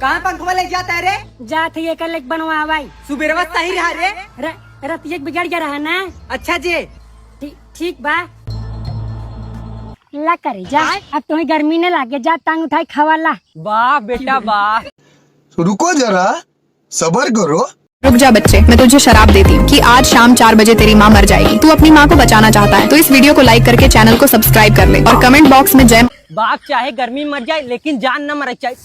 कहाँ पंखवा ले जाता है रे? जात ये कल एक बनवा भाई सुबेरवा सही रहा रे। रतिया बिगड़ गया रहा ना। अच्छा जी ठीक बा ला करे जा। अब तुम्हें गर्मी न लागे, जा टांग उठाई खवाला। वाह बेटा वाह। रुको जरा सबर करो। रुक जा बच्चे, मैं तुझे शराब देती हूँ कि आज शाम 4 बजे तेरी माँ मर जाएगी। तू अपनी माँ को बचाना चाहता है तो इस वीडियो को लाइक करके चैनल को सब्सक्राइब कर ले और कमेंट बॉक्स में जय। बाप चाहे गर्मी मर जाए लेकिन जान न मर जाए।